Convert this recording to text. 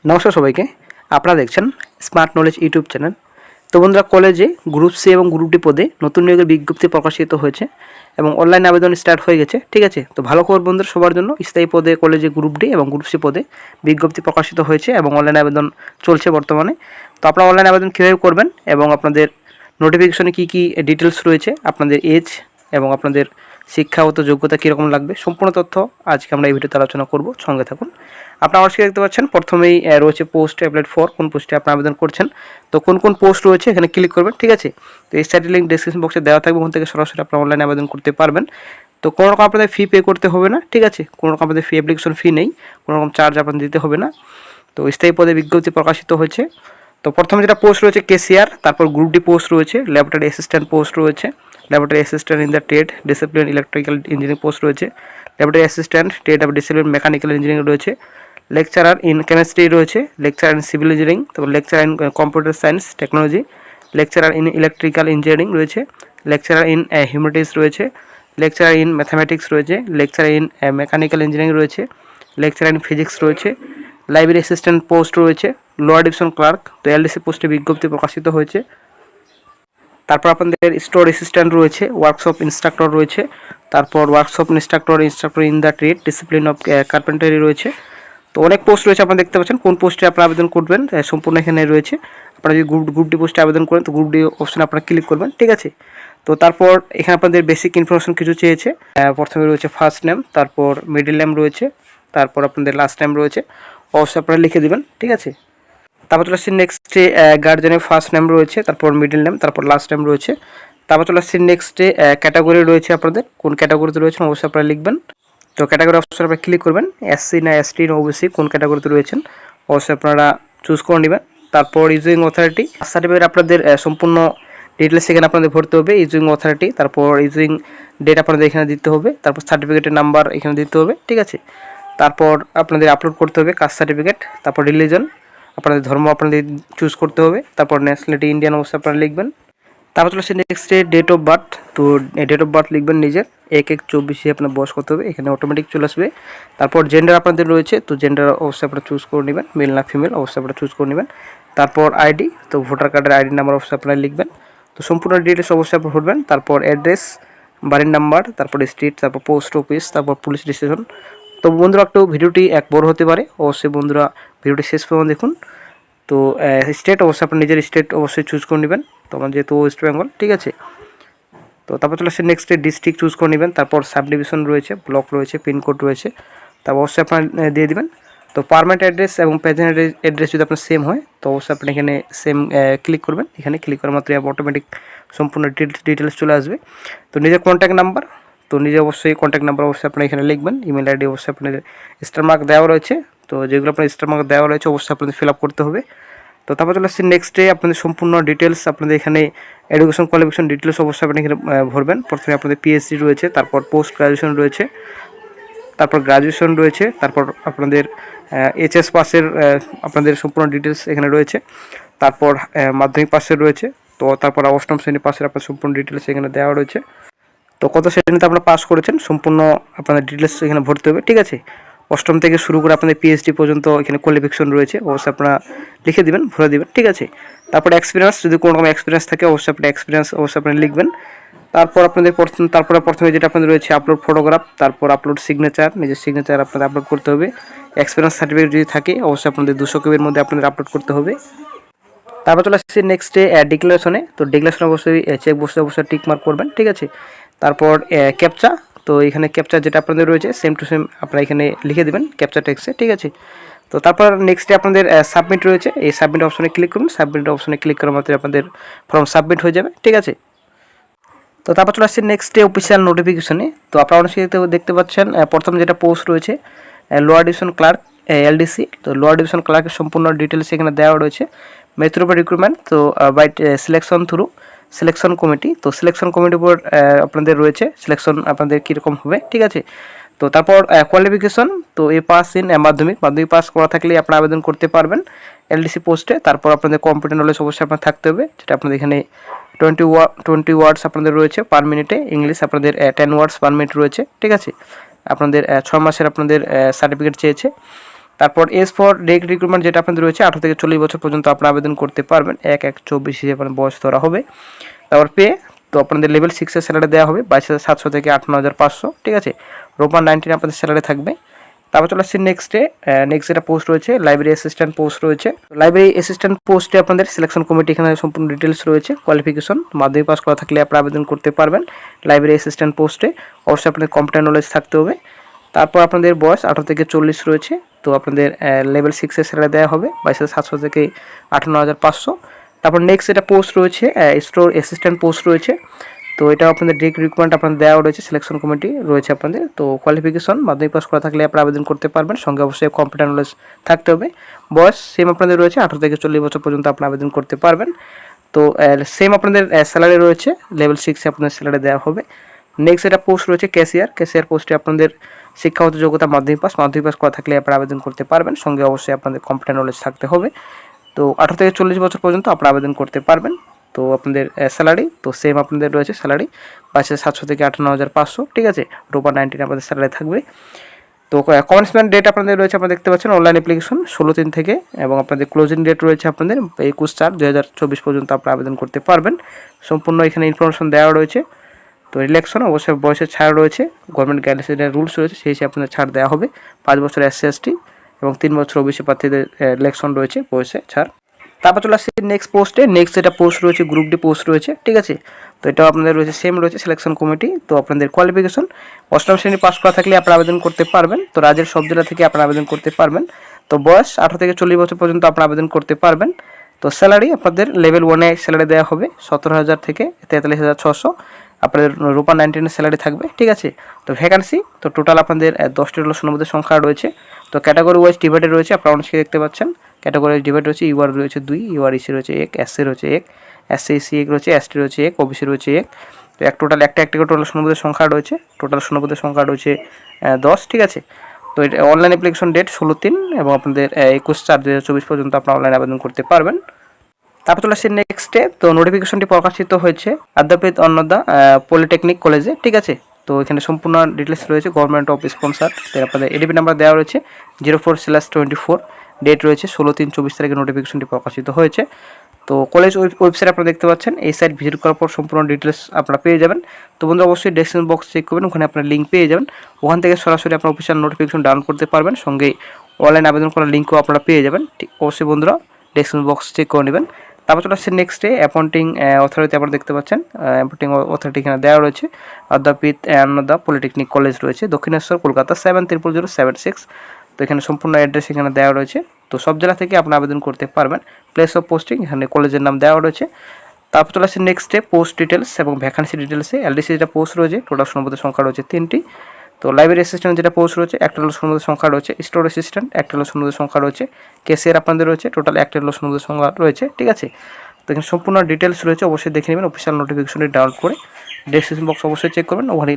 নমস্কার সবাইকে। আপনারা দেখছেন স্মার্ট নলেজ ইউটিউব চ্যানেল। তো বন্ধুরা, কলেজে গ্রুপ সি এবং গ্রুপ ডি পদে নতুন নিয়োগের বিজ্ঞপ্তি প্রকাশিত হয়েছে এবং অনলাইন আবেদন স্টার্ট হয়ে গেছে। ঠিক আছে, তো ভালো খবর বন্ধুরা সবার জন্য। স্থায়ী পদে কলেজে গ্রুপ ডি এবং গ্রুপ সি পদে বিজ্ঞপ্তি প্রকাশিত হয়েছে এবং অনলাইন আবেদন চলছে বর্তমানে। তো আপনারা অনলাইন আবেদন কীভাবে করবেন এবং আপনাদের নোটিফিকেশনে কী কী ডিটেলস রয়েছে, আপনাদের এজ এবং আপনাদের শিক্ষাগত যোগ্যতা কীরকম লাগবে, সম্পূর্ণ তথ্য আজকে আমরা এই ভিডিওতে আলোচনা করব। সঙ্গে থাকুন। আপনারা আমার দেখতে পাচ্ছেন প্রথমেই রয়েছে পোস্ট অ্যাপ্লাইড ফর, কোন পোস্টে আপনি আবেদন করছেন। তো কোন কোন পোস্ট রয়েছে এখানে ক্লিক করবেন। ঠিক আছে, তো এই সাইটের লিঙ্ক ডিসক্রিপশন বক্সে দেওয়া থাকবে, ওখান থেকে সরাসরি আপনারা অনলাইনে আবেদন করতে পারবেন। তো কোনো রকম আপনাদের ফি পে করতে হবে না। ঠিক আছে, কোনো রকম আপনাদের ফি অ্যাপ্লিকেশন ফি নেই, কোনো রকম চার্জ আপনাদের দিতে হবে না। তো স্থায়ী পদে বিজ্ঞপ্তি প্রকাশিত হয়েছে। তো প্রথমে যেটা পোস্ট রয়েছে কেসিআর, তারপর গ্রুপ ডি পোস্ট রয়েছে, ল্যাবরেটরি অ্যাসিস্ট্যান্ট পোস্ট রয়েছে, laboratory assistant in the trade discipline electrical engineering post রয়েছে, laboratory assistant trade of discipline mechanical engineering রয়েছে, লেকচারার ইন কেমিস্ট্রি রয়েছে, লেকচারার ইন সিভিল ইঞ্জিনিয়ারিং, তারপর lecturer in computer science technology, lecturer in electrical engineering রয়েছে, lecturer in humanities রয়েছে, lecturer in mathematics রয়েছে, lecturer in mechanical engineering রয়েছে, lecturer in physics রয়েছে, library assistant post রয়েছে, lower division clerk. তো LDC পোস্টে বিজ্ঞপ্তি প্রকাশিত হয়েছে। তারপর আপনাদের স্টোর অ্যাসিস্ট্যান্ট রয়েছে, ওয়ার্কশপ ইনস্ট্রাক্টর রয়েছে, তারপর workshop instructor in the trade discipline of carpentry রয়েছে। তো অনেক পোস্ট রয়েছে, আপনারা দেখতে পাচ্ছেন কোন পোস্টে আপনারা আবেদন করবেন সম্পূর্ণ এখানে রয়েছে। আপনারা যদি গ্রুপ ডি পোস্টে আবেদন করেন তো গ্রুপ ডি অপশনে আপনারা ক্লিক করবেন। ঠিক আছে, তো তারপর এখানে আপনাদের বেসিক ইনফরমেশন কিছু চেয়েছে। প্রথমে রয়েছে ফার্স্ট নেম, তারপর মিডল নেম রয়েছে, তারপর আপনাদের লাস্ট নেম রয়েছে, অবশ্যই আপনারা লিখে দেবেন। ঠিক আছে, তারপর চলে আসছি নেক্সটে গার্জেনের ফার্স্ট নেম রয়েছে, তারপর মিডল নেম, তারপর লাস্ট নেম রয়েছে। তারপর চলে আসছি নেক্সটে ক্যাটাগরি রয়েছে, আপনাদের কোন ক্যাটাগরিতে রয়েছেন অবশ্যই আপনারা লিখবেন। তো ক্যাটাগরি অপশন আপনারা ক্লিক করবেন, এসসি না এসটি না ওবিসি কোন ক্যাটাগরিতে রয়েছেন অবশ্যই আপনারা চুজ করে নেবেন। তারপর ইস্যুইং অথরিটি সার্টিফিকেট আপনাদের সম্পূর্ণ ডিটেলস এখানে আপনাদের ভরতে হবে, ইস্যুইং অথরিটি, তারপর ইস্যুইং ডেট আপনাদের এখানে দিতে হবে, তারপর সার্টিফিকেটের নাম্বার এখানে দিতে হবে। ঠিক আছে, তারপর আপনাদের আপলোড করতে হবে কাস্ট সার্টিফিকেট, তারপর রিলিজন আপনাদের ধর্ম আপনাদের চুজ করতে হবে, তারপর ন্যাশনালিটি ইন্ডিয়ান অবশ্যই আপনারা লিখবেন। তারপর চলে আসছে নেক্সটে ডেট অফ বার্থ। তো ডেট অফ বার্থ লিখবেন নিজের 1/1/24 আপনার বয়স করতে হবে, এখানে অটোমেটিক চলে আসবে। তারপর জেন্ডার আপনাদের রয়েছে, তো জেন্ডার অবশ্যই আপনারা চুজ করে নেবেন, মেল না ফিমেল অবশ্যই আপনারা চুজ করে নেবেন। তারপর আইডি, তো ভোটার কার্ডের আইডি নাম্বার অবশ্যই আপনারা লিখবেন। তো সম্পূর্ণ ডিটেলস অবশ্যই আপনারা ভরবেন। তারপর অ্যাড্রেস, বাড়ির নাম্বার, তারপর স্ট্রিট, তারপর পোস্ট অফিস, তারপর পুলিশ স্টেশন। তো বন্ধুরা একটু ভিডিওটি বড় হতে পারে, অবশ্যই বন্ধুরা ভিডিওটি শেষ পর্যন্ত দেখুন। তো স্টেট অবশ্যই আপনার নিজের স্টেট অবশ্যই চুজ করে নেবেন, তো আমার যেহেতু ওয়েস্ট বেঙ্গল। ঠিক আছে, তো তারপর চলে আসছে নেক্সট ডিস্ট্রিক্ট চুজ করে নেবেন, তারপর সাব ডিভিশন রয়েছে, ব্লক রয়েছে, পিনকোড রয়েছে, তারপর অবশ্যই আপনার দিয়ে দেবেন। তো পারমানেন্ট অ্যাড্রেস এবং প্রেজেন্ট অ্যাড্রেস যদি আপনার সেম হয় তো অবশ্যই আপনি এখানে সেম ক্লিক করবেন। এখানে ক্লিক করার মাত্র অটোমেটিক সম্পূর্ণ ডিটেলস চলে আসবে। তো নিজের কন্ট্যাক্ট নাম্বার, তো নিজে অবশ্যই কন্ট্যাক্ট নাম্বার অবশ্যই আপনারা এখানে লিখবেন। ইমেল আইডি অবশ্যই আপনাদের স্টার মার্ক দেওয়া রয়েছে, তো যেগুলো আপনার স্টার মার্ক দেওয়া রয়েছে অবশ্যই আপনাদের ফিল আপ করতে হবে। তো তারপর চলে আসছে নেক্সটে আপনাদের সম্পূর্ণ ডিটেলস, আপনাদের এখানে এডুকেশন কোয়ালিফিকেশন ডিটেলস অবশ্যই আপনি এখানে ভরবেন। প্রথমে আপনাদের পিএইচডি রয়েছে, তারপর পোস্ট গ্রাজুয়েশন রয়েছে, তারপর গ্রাজুয়েশন রয়েছে, তারপর আপনাদের এইচএস পাসের আপনাদের সম্পূর্ণ ডিটেলস এখানে রয়েছে, তারপর মাধ্যমিক পাসের রয়েছে, তো তারপর অষ্টম শ্রেণী পাসের আপনার সম্পূর্ণ ডিটেলস এখানে দেওয়া রয়েছে। তো কত শ্রেণীতে আপনারা পাস করেছেন সম্পূর্ণ আপনাদের ডিটেলস এখানে ভরতে হবে। ঠিক আছে, অষ্টম থেকে শুরু করে আপনাদের পিএইচডি পর্যন্ত এখানে কোয়ালিফিকেশন রয়েছে, অবশ্যই আপনারা লিখে দেবেন, ভরে দেবেন। ঠিক আছে, তারপর এক্সপিরিয়েন্স, যদি কোনো রকম এক্সপিরিয়েন্স থাকে অবশ্যই আপনার এক্সপিরিয়েন্স অবশ্যই আপনি লিখবেন। তারপর আপনাদের প্রথমে যেটা আপনাদের রয়েছে আপলোড ফটোগ্রাফ, তারপর আপলোড সিগনেচার, নিজের সিগনেচার আপনাদের আপলোড করতে হবে। এক্সপিরিয়েন্স সার্টিফিকেট যদি থাকে অবশ্যই আপনাদের 200 কপির মধ্যে আপনাদের আপলোড করতে হবে। তারপর চলে আসছে নেক্সটে ডিক্লারেশনে, তো ডিক্লারেশন অবশ্যই চেক অবশ্যই টিক মার্ক করবেন। ঠিক আছে, তারপর ক্যাপচা, তো এখানে ক্যাপচা যেটা আপনাদের রয়েছে সেম টু সেম আপনারা এখানে লিখে দেবেন ক্যাপচা টেক্সটে। ঠিক আছে, তো তারপর নেক্সটে আপনাদের সাবমিট রয়েছে, এই সাবমিট অপশনে ক্লিক করুন। সাবমিট অপশনে ক্লিক করার মাত্র আপনাদের ফর্ম সাবমিট হয়ে যাবে। ঠিক আছে, তো তারপর চলে আসছে নেক্সটে অফিসিয়াল নোটিফিকেশনে। তো আপনারা অনেক দেখতে পাচ্ছেন প্রথম যেটা পোস্ট রয়েছে লোয়ার ডিভিশন ক্লার্ক এলডিসি, তো লোয়ার ডিভিশন ক্লার্কের সম্পূর্ণ ডিটেলস এখানে দেওয়া রয়েছে। মেথড অফ রিক্রুটমেন্ট, তো by selection through selection committee, তো সিলেকশন কমিটির উপর আপনাদের রয়েছে সিলেকশন আপনাদের কীরকম হবে। ঠিক আছে, তো তারপর কোয়ালিফিকেশন, তো পাস ইন মাধ্যমিক পাস করা থাকলে আপনারা আবেদন করতে পারবেন এলডিসি পোস্টে। তারপর আপনাদের কম্পিউটার নলেজ অবশ্যই আপনার থাকতে হবে, যেটা আপনাদের এখানে 20 ওয়ার্ডস আপনাদের রয়েছে পার মিনিটে, ইংলিশ আপনাদের 10 ওয়ার্ডস পার মিনিট রয়েছে। ঠিক আছে, আপনাদের 6 মাসের আপনাদের সার্টিফিকেট চেয়েছে। তারপর এজ ফর ডিরেক্ট রিক্রুটমেন্ট যেটা আপনাদের রয়েছে 18 থেকে 40 বছর পর্যন্ত আপনারা আবেদন করতে পারবেন। 1/1/24 হিসেবে আপনার বয়স ধরা হবে। তারপর পে তো আপনাদের লেভেল 6 এর স্যালারি দেওয়া হবে 22,700 থেকে 58,500, ঠিক আছে। রোমান 19 আপনাদের স্যালারি থাকবে। তারপর চলে আসছে নেক্সট যেটা পোস্ট রয়েছে লাইব্রেরি অ্যাসিস্ট্যান্ট পোস্ট রয়েছে। লাইব্রেরি অ্যাসিস্ট্যান্ট পোস্টে আপনাদের সিলেকশন কমিটি এখানে সম্পূর্ণ ডিটেলস রয়েছে। কোয়ালিফিকেশন মাধ্যমিক পাস করা থাকলে আপনারা আবেদন করতে পারবেন লাইব্রেরি অ্যাসিস্ট্যান্ট পোস্টে। অবশ্যই আপনাদের কম্পিউটার নলেজ থাকতে হবে। তারপর আপনাদের বয়স 18 থেকে 40 রয়েছে। তো আপনাদের লেভেল 6 এর স্যালারি দেওয়া হবে 22,700 থেকে 58,500। তারপর নেক্সট যেটা পোস্ট রয়েছে স্টোর অ্যাসিস্ট্যান্ট পোস্ট রয়েছে। তো এটা আপনাদের ডিরেক্ট রিক্রুটমেন্ট আপনাদের দেওয়া রয়েছে, সিলেকশন কমিটি রয়েছে আপনাদের। তো কোয়ালিফিকেশন মাধ্যমিক পাস করা থাকলে আপনারা আবেদন করতে পারবেন, সঙ্গে অবশ্যই কম্পিউটার নলেজ থাকতে হবে। বয়স সেম আপনাদের রয়েছে 18 থেকে 40 বছর পর্যন্ত আপনারা আবেদন করতে পারবেন। তো সেম আপনাদের স্যালারি রয়েছে লেভেল 6 আপনাদের স্যালারি দেওয়া হবে। নেক্সট যেটা পোস্ট রয়েছে ক্যাশিয়ার পোস্টে আপনাদের শিক্ষাগত যোগ্যতা মাধ্যমিক পাস করা থাকলে আপনারা আবেদন করতে পারবেন, সঙ্গে অবশ্যই আপনাদের কম্পিউটার নলেজ থাকতে হবে। তো 18 থেকে 40 বছর পর্যন্ত আপনারা আবেদন করতে পারবেন। তো আপনাদের স্যালারি তো সেম আপনাদের রয়েছে স্যালারি 22,700 থেকে 58,500, ঠিক আছে। রোপা 19 আপনাদের স্যালারি থাকবে। তো কমেন্সমেন্ট ডেট আপনাদের রয়েছে, আপনারা দেখতে পাচ্ছেন অনলাইন অ্যাপ্লিকেশন 16/3 থেকে, এবং আপনাদের ক্লোজিং ডেট রয়েছে আপনাদের 21/4/2024 পর্যন্ত আপনারা আবেদন করতে পারবেন। সম্পূর্ণ এখানে ইনফরমেশন দেওয়া রয়েছে। তো রিল্যাক্সন অবশ্যই বয়সের ছাড় রয়েছে, গভর্নমেন্ট গাইডলাইন্সের রুলস রয়েছে, সেই হিসেবে আপনাদের ছাড় দেওয়া হবে। 5 বছর SC/ST এবং 3 বছর ওবিসি প্রার্থীদের রিল্যাক্সন রয়েছে, বয়সে ছাড়। তারপর চলে আসছে নেক্সট পোস্টে। নেক্সট যেটা পোস্ট রয়েছে গ্রুপ ডি পোস্ট রয়েছে, ঠিক আছে। তো এটাও আপনাদের রয়েছে সেম রয়েছে সিলেকশন কমিটি। তো আপনাদের কোয়ালিফিকেশন 8ম শ্রেণী পাস করা থাকলে আপনারা আবেদন করতে পারবেন। তো রাজ্যের সব জেলা থেকে আপনারা আবেদন করতে পারবেন। তো বয়স 18 থেকে 40 বছর পর্যন্ত আপনারা আবেদন করতে পারবেন। তো স্যালারি আপনাদের লেভেল 1-এ স্যালারি দেওয়া হবে 17,000 থেকে 43,600। আপনাদের রূপা 19-এর স্যালারি থাকবে, ঠিক আছে। তো ভ্যাকান্সি তো টোটাল আপনাদের 10টি শূন্যপদের সংখ্যা রয়েছে। তো ক্যাটাগরি ওয়াইজ ডিভাইডেড রয়েছে, আপনারা অনেকে দেখতে পাচ্ছেন ক্যাটাগরি ডিভাইড রয়েছে। ইউআর রয়েছে 2, ইউআরইসি রয়েছে 1, এসসি রয়েছে 1, এসসি 1 রয়েছে, এসটি রয়েছে 1, ওবিসি রয়েছে 1। তো টোটাল একটা টোটাল শূন্যপদের সংখ্যা রয়েছে। টোটাল শূন্যপদের সংখ্যা রয়েছে 10, ঠিক আছে। তো এটা অনলাইন অ্যাপ্লিকেশন ডেট 16/3 এবং আপনাদের 21/4/2024 পর্যন্ত আপনারা অনলাইন আবেদন করতে পারবেন। তারপর চলে আসছে নেক্সটে। তো নোটিফিকেশনটি প্রকাশিত হয়েছে আদ্যাপীঠ অন্নদা পলিটেকনিক কলেজে, ঠিক আছে। তো এখানে সম্পূর্ণ ডিটেলস রয়েছে, গভর্নমেন্ট অফ স্পন্সার। আপনাদের এডিপি নাম্বার দেওয়া রয়েছে 04/24, ডেট রয়েছে 16/3/24 তারিখে নোটিফিকেশনটি প্রকাশিত হয়েছে। তো কলেজ ওয়েবসাইট আপনারা দেখতে পাচ্ছেন, এই সাইট ভিজিট করার পর সম্পূর্ণ ডিটেলস আপনারা পেয়ে যাবেন। তো বন্ধুরা অবশ্যই ডেসক্রিপশন বক্স চেক করবেন, ওখানে আপনার লিঙ্ক পেয়ে যাবেন। ওখান থেকে সরাসরি আপনার অফিসিয়াল নোটিফিকেশন ডাউনলোড করতে পারবেন, সঙ্গে অনলাইন আবেদন করার লিঙ্কও আপনারা পেয়ে যাবেন। ঠিক অবশ্যই বন্ধুরা ডেসক্রিপশন বক্স চেক করে নেবেন। তারপর চলে আসছে নেক্সটে অ্যাপয়েন্টিং অথরিটি আপনারা দেখতে পাচ্ছেন। অ্যাপয়েন্টিং অথরিটি এখানে দেওয়া রয়েছে আদ্যাপীঠ অন্নদা পলিটেকনিক কলেজ রয়েছে, দক্ষিণেশ্বর, কলকাতা 730076। তো এখানে সম্পূর্ণ অ্যাড্রেস এখানে দেওয়া রয়েছে। তো সব জেলা থেকে আপনি আবেদন করতে পারবেন। প্লেস অফ পোস্টিং এখানে কলেজের নাম দেওয়া রয়েছে। তারপর চলে আসছে নেক্সটে পোস্ট ডিটেলস এবং ভ্যাকান্সি ডিটেলসে। এলডিসি যেটা পোস্ট রয়েছে টোটাল শূন্যপদের সংখ্যা রয়েছে 3টি। তো লাইব্রেরি অ্যাসিস্ট্যান্ট যেটা পোস্ট রয়েছে একটা শূন্যপদের সংখ্যা রয়েছে। স্টোর অ্যাসিস্ট্যান্ট একটা শূন্যপদের সংখ্যা রয়েছে। ক্যাশিয়ার আপনাদের রয়েছে টোটাল একটা শূন্যপদের সংখ্যা রয়েছে, ঠিক আছে। তো এখানে সম্পূর্ণ ডিটেলস রয়েছে, অবশ্যই দেখে নেবেন অফিসিয়াল নোটিফিকেশনটি ডাউনলোড করে। ডেসক্রিপশন বক্স অবশ্যই চেক করবেন, ওখানে